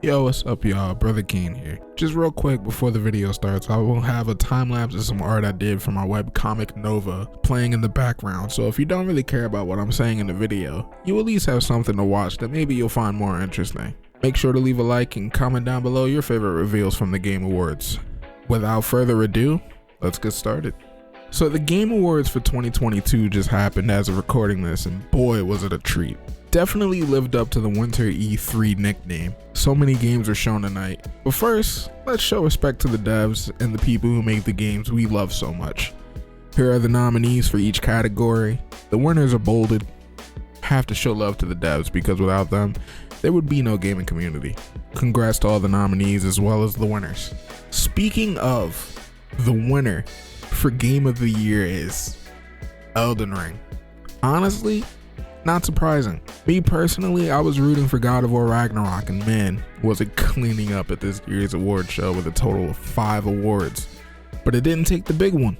Yo, what's up y'all? Brother Kane here. Just real quick before the video starts, I will have a time lapse of some art I did for my webcomic Nova playing in the background, so if you don't really care about what I'm saying in the video, you at least have something to watch that maybe you'll find more interesting. Make sure to leave a like and comment down below your favorite reveals from the Game Awards. Without further ado, let's get started. So the Game Awards for 2022 just happened as of recording this, and boy was it a treat. Definitely lived up to the Winter E3 nickname. So many games were shown tonight. But first, let's show respect to the devs and the people who make the games we love so much. Here are the nominees for each category. The winners are bolded. Have to show love to the devs because without them, there would be no gaming community. Congrats to all the nominees as well as the winners. Speaking of, the winner for Game of the Year is Elden Ring. Honestly, not surprising. Me personally, I was rooting for God of War Ragnarok, and man, was it cleaning up at this year's award show with a total of 5 awards. But it didn't take the big one.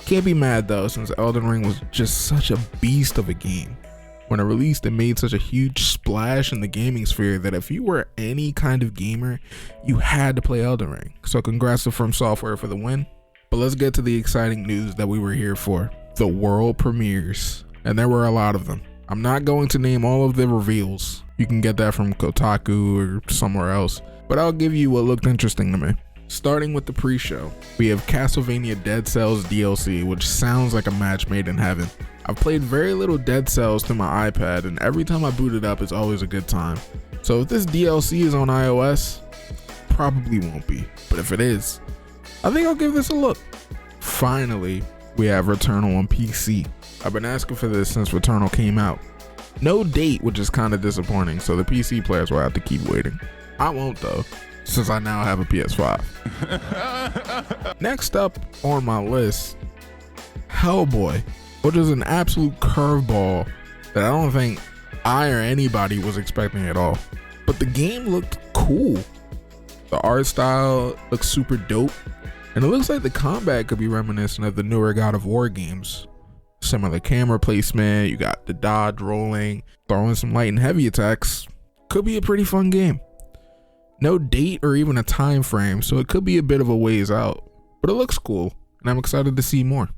Can't be mad though, since Elden Ring was just such a beast of a game. When it released, it made such a huge splash in the gaming sphere that if you were any kind of gamer, you had to play Elden Ring. So congrats to From Software for the win. But let's get to the exciting news that we were here for. The world premieres. And there were a lot of them. I'm not going to name all of the reveals. You can get that from Kotaku or somewhere else. But I'll give you what looked interesting to me. Starting with the pre-show, we have Castlevania Dead Cells DLC, which sounds like a match made in heaven. I've played very little Dead Cells through my iPad, and every time I boot it up, it's always a good time. So if this DLC is on iOS, probably won't be. But if it is, I think I'll give this a look. Finally, we have Returnal on PC. I've been asking for this since Returnal came out. No date, which is kind of disappointing, so the PC players will have to keep waiting. I won't though, since I now have a PS5. Next up on my list, Hellboy, which is an absolute curveball that I don't think I or anybody was expecting at all. But the game looked cool. The art style looks super dope, and it looks like the combat could be reminiscent of the newer God of War games. Similar camera placement, you got the dodge rolling, throwing some light and heavy attacks. Could be a pretty fun game. No date or even a time frame, so it could be a bit of a ways out, but it looks cool and I'm excited to see more.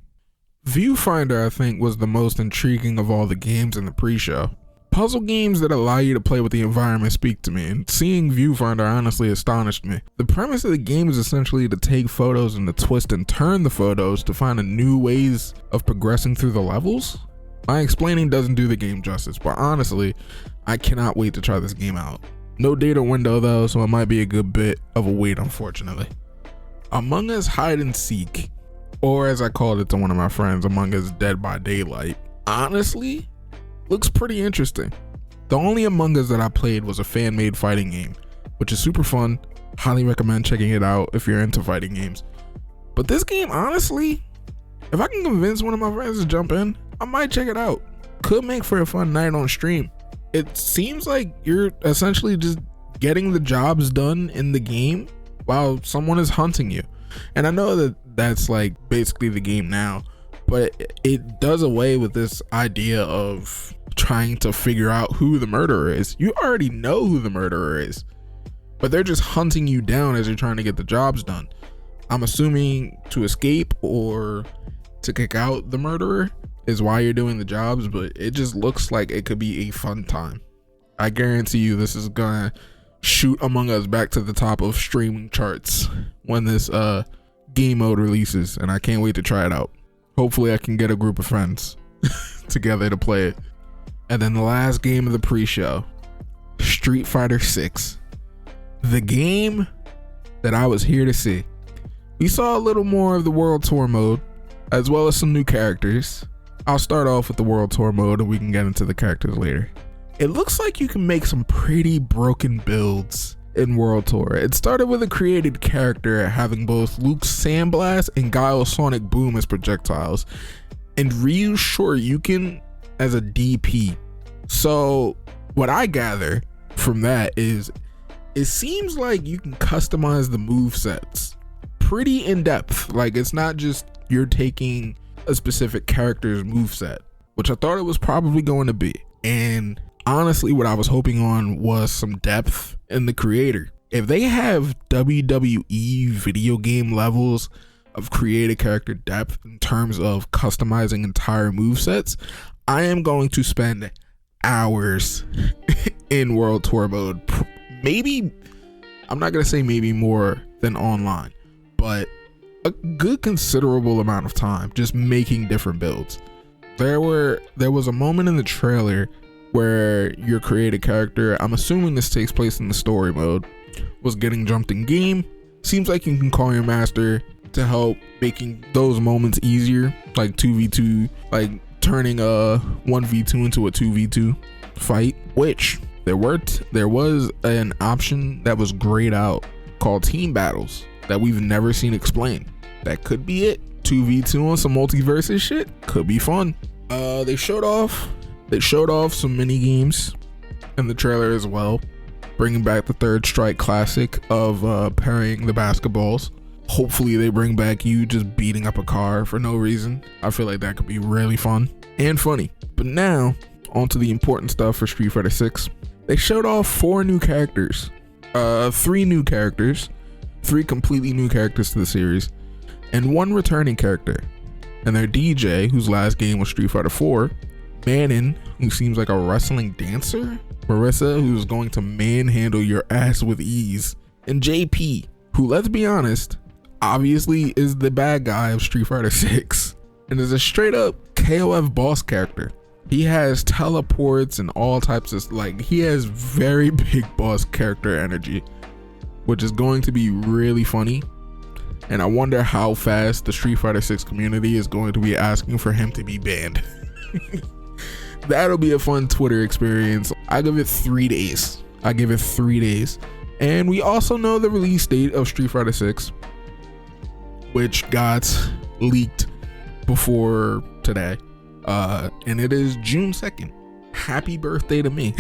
Viewfinder, I think, was the most intriguing of all the games in the pre-show. Puzzle games that allow you to play with the environment speak to me, and seeing Viewfinder honestly astonished me. The premise of the game is essentially to take photos and to twist and turn the photos to find new ways of progressing through the levels. My explaining doesn't do the game justice, but honestly, I cannot wait to try this game out. No data window though, so it might be a good bit of a wait, unfortunately. Among Us Hide and Seek, or as I called it to one of my friends, Among Us Dead by Daylight, honestly looks pretty interesting. The only Among Us that I played was a fan-made fighting game, which is super fun. Highly recommend checking it out if you're into fighting games. But this game, honestly, if I can convince one of my friends to jump in, I might check it out. Could make for a fun night on stream. It seems like you're essentially just getting the jobs done in the game while someone is hunting you. And I know that that's like basically the game now, but it does away with this idea of trying to figure out who the murderer is. You already know who the murderer is, but they're just hunting you down as you're trying to get the jobs done. I'm assuming to escape or to kick out the murderer is why you're doing the jobs, but it just looks like it could be a fun time. I guarantee you this is gonna shoot Among Us back to the top of streaming charts when this game mode releases, and I can't wait to try it out. Hopefully I can get a group of friends together to play it. And then the last game of the pre-show, Street Fighter 6, the game that I was here to see. We saw a little more of the World Tour mode, as well as some new characters. I'll start off with the World Tour mode and we can get into the characters later. It looks like you can make some pretty broken builds in World Tour. It started with a created character having both Luke's Sandblast and Guile's Sonic Boom as projectiles, and Ryu's Shoryuken as a DP. So what I gather from that is it seems like you can customize the movesets pretty in depth. Like it's not just you're taking a specific character's moveset, which I thought it was probably going to be. And Honestly, what I was hoping on was some depth in the creator. If they have WWE video game levels of creative character depth in terms of customizing entire movesets, I am going to spend hours in World Tour mode. Maybe, I'm not going to say maybe more than online, but a good considerable amount of time just making different builds. There was a moment in the trailer where your creative character, I'm assuming this takes place in the story mode, was getting jumped in game. Seems like you can call your master to help making those moments easier, like 2v2, like turning a 1v2 into a 2v2 fight, which there was an option that was grayed out called team battles that we've never seen explained. That could be it. 2v2 on some multiverse shit could be fun. They showed off some mini games in the trailer as well, bringing back the Third Strike classic of parrying the basketballs. Hopefully they bring back you just beating up a car for no reason. I feel like that could be really fun and funny. But now, on to the important stuff for Street Fighter 6. They showed off 4 new characters. 3 new characters. 3 completely new characters to the series. And 1 returning character. And they're DJ, whose last game was Street Fighter 4. Manon, who seems like a wrestling dancer. Marissa, who's going to manhandle your ass with ease. And JP, who, let's be honest, obviously is the bad guy of Street Fighter 6 and is a straight up KOF boss character. He has teleports and all types of, like, he has very big boss character energy, which is going to be really funny. And I wonder how fast the Street Fighter 6 community is going to be asking for him to be banned. That'll be a fun Twitter experience. I give it 3 days. And we also know the release date of Street Fighter 6, which got leaked before today. And it is June 2nd. Happy birthday to me.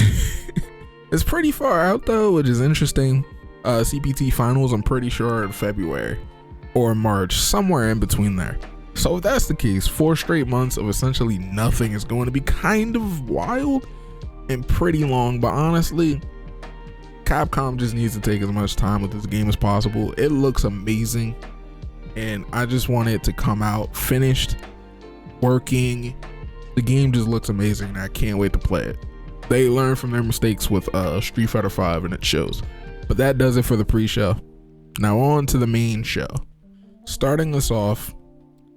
It's pretty far out though, which is interesting. CPT finals, I'm pretty sure, in February or March, somewhere in between there. So if that's the case, 4 straight months of essentially nothing is going to be kind of wild and pretty long. But honestly, Capcom just needs to take as much time with this game as possible. It looks amazing, and I just want it to come out finished, working. The game just looks amazing, and I can't wait to play it. They learned from their mistakes with Street Fighter 5, and it shows. But that does it for the pre-show. Now on to the main show. Starting us off,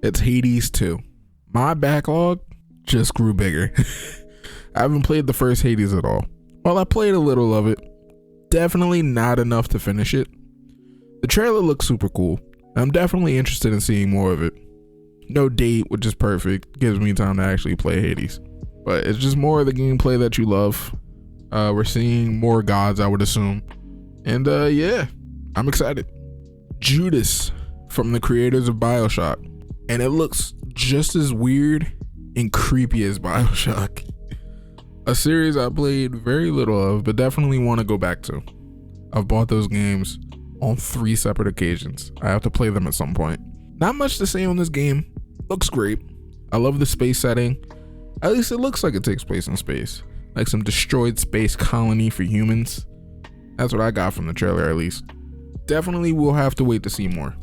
it's Hades 2. My backlog just grew bigger. I haven't played the first Hades at all. Well, I played a little of it. Definitely not enough to finish it. The trailer looks super cool. I'm definitely interested in seeing more of it. No date, which is perfect. Gives me time to actually play Hades. But it's just more of the gameplay that you love. We're seeing more gods, I would assume. And yeah, I'm excited. Judas, from the creators of BioShock. And it looks just as weird and creepy as BioShock. A series I played very little of, but definitely want to go back to. I've bought those games on 3 separate occasions. I have to play them at some point. Not much to say on this game. Looks great. I love the space setting. At least it looks like it takes place in space. Like some destroyed space colony for humans. That's what I got from the trailer, at least. Definitely we'll have to wait to see more.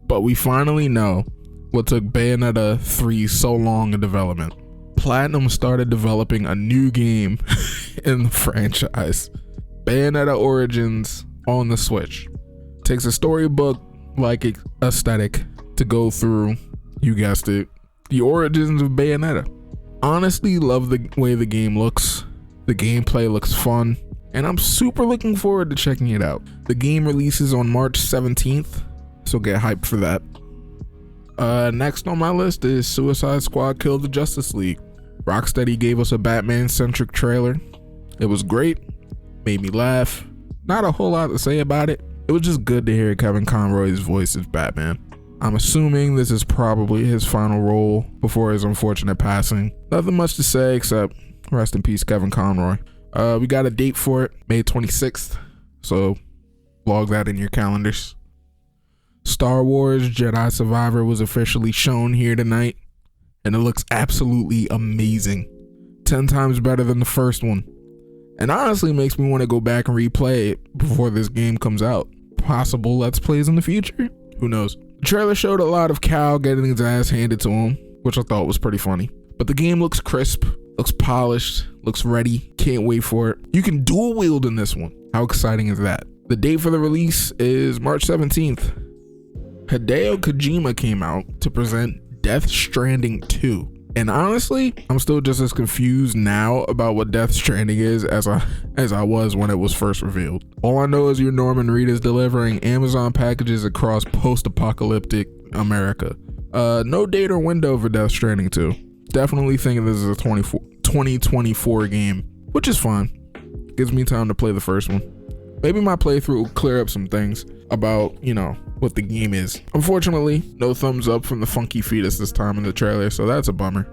But we finally know what took Bayonetta 3 so long in development. Platinum started developing a new game in the franchise. Bayonetta Origins on the Switch. Takes a storybook-like aesthetic to go through, you guessed it, the origins of Bayonetta. Honestly, love the way the game looks. The gameplay looks fun, and I'm super looking forward to checking it out. The game releases on March 17th, so get hyped for that. Next on my list is Suicide Squad Kill the Justice League. Rocksteady gave us a Batman-centric trailer. It was great, made me laugh. Not a whole lot to say about it. It was just good to hear Kevin Conroy's voice as Batman. I'm assuming this is probably his final role before his unfortunate passing. Nothing much to say except rest in peace, Kevin Conroy. We got a date for it, May 26th, so log that in your calendars. Star Wars Jedi Survivor was officially shown here tonight, and it looks absolutely amazing. 10 times better than the first one. and honestly makes me want to go back and replay it before this game comes out. Possible Let's Plays in the future? Who knows? The trailer showed a lot of Cal getting his ass handed to him, which I thought was pretty funny. But the game looks crisp, looks polished, looks ready. Can't wait for it. You can dual wield in this one. How exciting is that? The date for the release is March 17th. Hideo Kojima came out to present Death Stranding 2. And honestly, I'm still just as confused now about what Death Stranding is as I was when it was first revealed. All I know is your Norman Reedus delivering Amazon packages across post-apocalyptic America. No date or window for Death Stranding 2. Definitely thinking this is a 2024 game, which is fine. Gives me time to play the first one. Maybe my playthrough will clear up some things about, what the game is. Unfortunately, no thumbs up from the funky fetus this time in the trailer, so that's a bummer.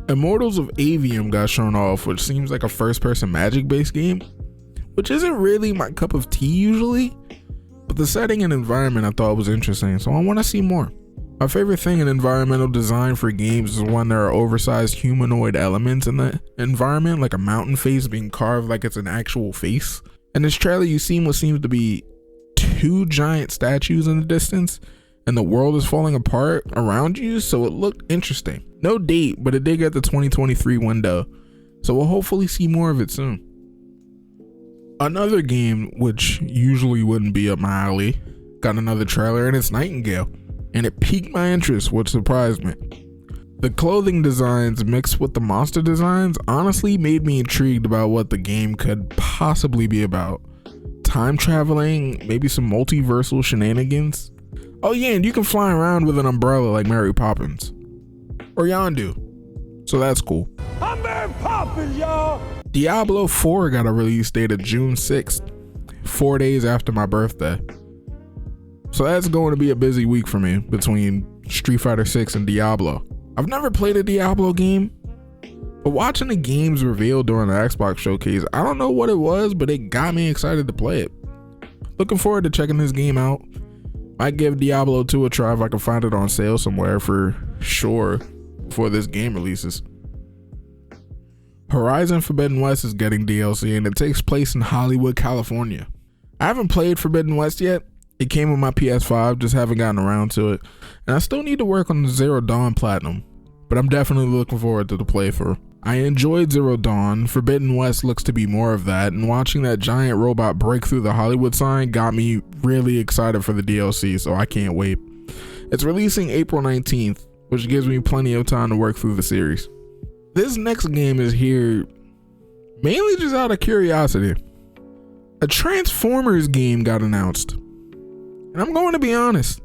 Immortals of Avium got shown off, which seems like a first-person magic-based game, which isn't really my cup of tea usually, but the setting and environment I thought was interesting, so I want to see more. My favorite thing in environmental design for games is when there are oversized humanoid elements in the environment, like a mountain face being carved like it's an actual face. In this trailer, you see what seems to be 2 giant statues in the distance, and the world is falling apart around you, so it looked interesting. No date, but it did get the 2023 window, so we'll hopefully see more of it soon. Another game, which usually wouldn't be up my alley, got another trailer, and it's Nightingale, and it piqued my interest, which surprised me. The clothing designs mixed with the monster designs honestly made me intrigued about what the game could possibly be about. Time traveling, maybe some multiversal shenanigans. Oh yeah, and you can fly around with an umbrella like Mary Poppins. Or Yondu. So that's cool. I'm Mary Poppins, y'all! Diablo 4 got a release date of June 6th, 4 days after my birthday. So that's going to be a busy week for me between Street Fighter 6 and Diablo. I've never played a Diablo game, but watching the games revealed during the Xbox showcase, I don't know what it was, but it got me excited to play it. Looking forward to checking this game out. Might give Diablo 2 a try if I can find it on sale somewhere for sure before this game releases. Horizon Forbidden West is getting DLC, and it takes place in Hollywood, California. I haven't played Forbidden West yet. It came with my PS5, just haven't gotten around to it. And I still need to work on the Zero Dawn Platinum, but I'm definitely looking forward to the playthrough. I enjoyed Zero Dawn. Forbidden West looks to be more of that, and watching that giant robot break through the Hollywood sign got me really excited for the DLC, so I can't wait. It's releasing April 19th, which gives me plenty of time to work through the series. This next game is here mainly just out of curiosity. A Transformers game got announced. And I'm going to be honest,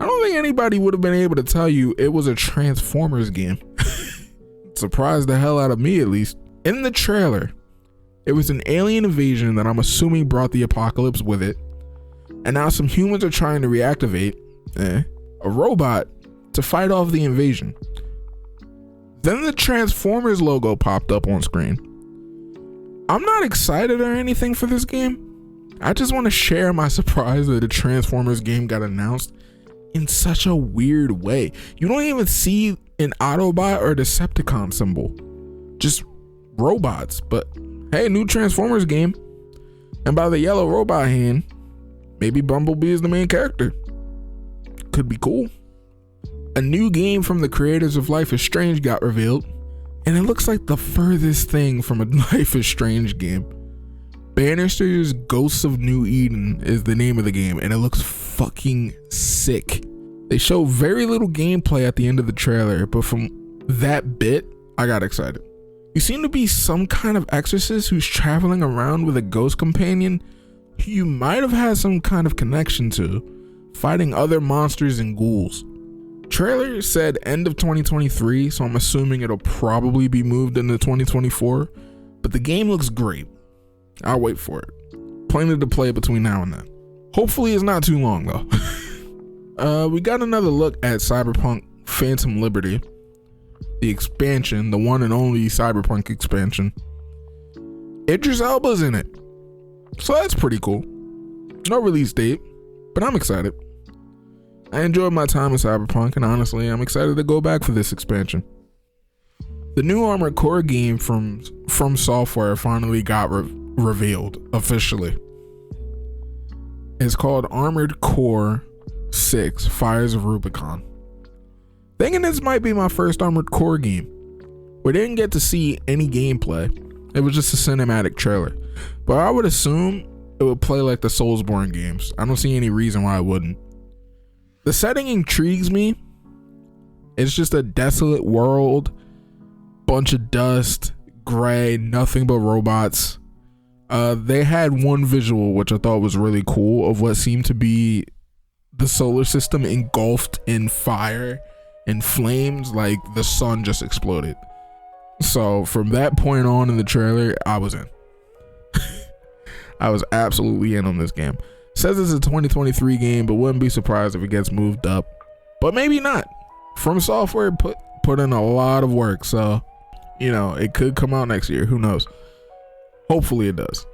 I don't think anybody would have been able to tell you it was a Transformers game. Surprised the hell out of me, at least. In the trailer, it was an alien invasion that I'm assuming brought the apocalypse with it. And now some humans are trying to reactivate a robot to fight off the invasion. Then the Transformers logo popped up on screen. I'm not excited or anything for this game. I just want to share my surprise that the Transformers game got announced in such a weird way. You don't even see an Autobot or Decepticon symbol. Just robots. But hey, new Transformers game. And by the yellow robot hand, maybe Bumblebee is the main character. Could be cool. A new game from the creators of Life is Strange got revealed. And it looks like the furthest thing from a Life is Strange game. Bannister's Ghosts of New Eden is the name of the game, and it looks fucking sick. They show very little gameplay at the end of the trailer, but from that bit, I got excited. You seem to be some kind of exorcist who's traveling around with a ghost companion who you might have had some kind of connection to, fighting other monsters and ghouls. Trailer said end of 2023, so I'm assuming it'll probably be moved into 2024, but the game looks great. I'll wait for it. Planning to play it between now and then. Hopefully it's not too long though. We got another look at Cyberpunk Phantom Liberty. The expansion, the one and only Cyberpunk expansion. Idris Elba's in it. So that's pretty cool. No release date, but I'm excited. I enjoyed my time with Cyberpunk, and honestly, I'm excited to go back for this expansion. The new Armored Core game from Software finally got revealed officially. It's called Armored Core 6 Fires of Rubicon. Thinking this might be my first Armored Core game. We didn't get to see any gameplay. It was just a cinematic trailer. But I would assume it would play like the Soulsborne games. I don't see any reason why it wouldn't. The setting intrigues me. It's just a desolate world, bunch of dust, gray, nothing but robots. They had one visual which I thought was really cool of what seemed to be the solar system engulfed in fire and flames, like the sun just exploded. So from that point on in the trailer, I was in. I was absolutely in on this game. Says it's a 2023 game, but wouldn't be surprised if it gets moved up. But maybe not. From Software put in a lot of work, so you know, it could come out next year. Who knows? Hopefully it does.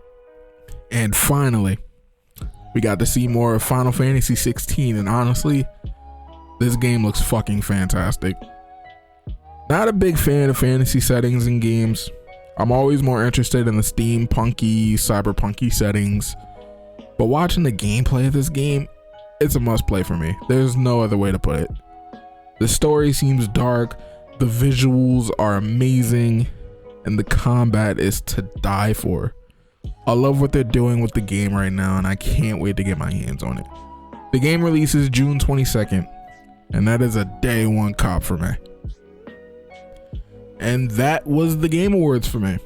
And finally, we got to see more of Final Fantasy 16, and honestly, this game looks fucking fantastic. Not a big fan of fantasy settings in games. I'm always more interested in the steampunky, cyberpunky settings. But watching the gameplay of this game, it's a must play for me. There's no other way to put it. The story seems dark, the visuals are amazing, and the combat is to die for. I love what they're doing with the game right now, and I can't wait to get my hands on it. The game releases June 22nd, and that is a day one cop for me. And that was the Game Awards for me.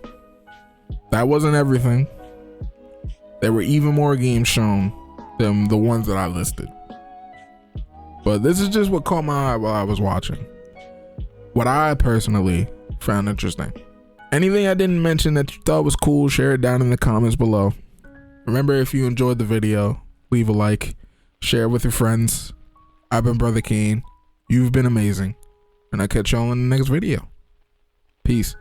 That wasn't everything. There were even more games shown than the ones that I listed. But this is just what caught my eye while I was watching. What I personally found interesting. Anything I didn't mention that you thought was cool, share it down in the comments below. Remember, if you enjoyed the video, leave a like, share it with your friends. I've been Brother Kane. You've been amazing. And I'll catch y'all in the next video. Peace.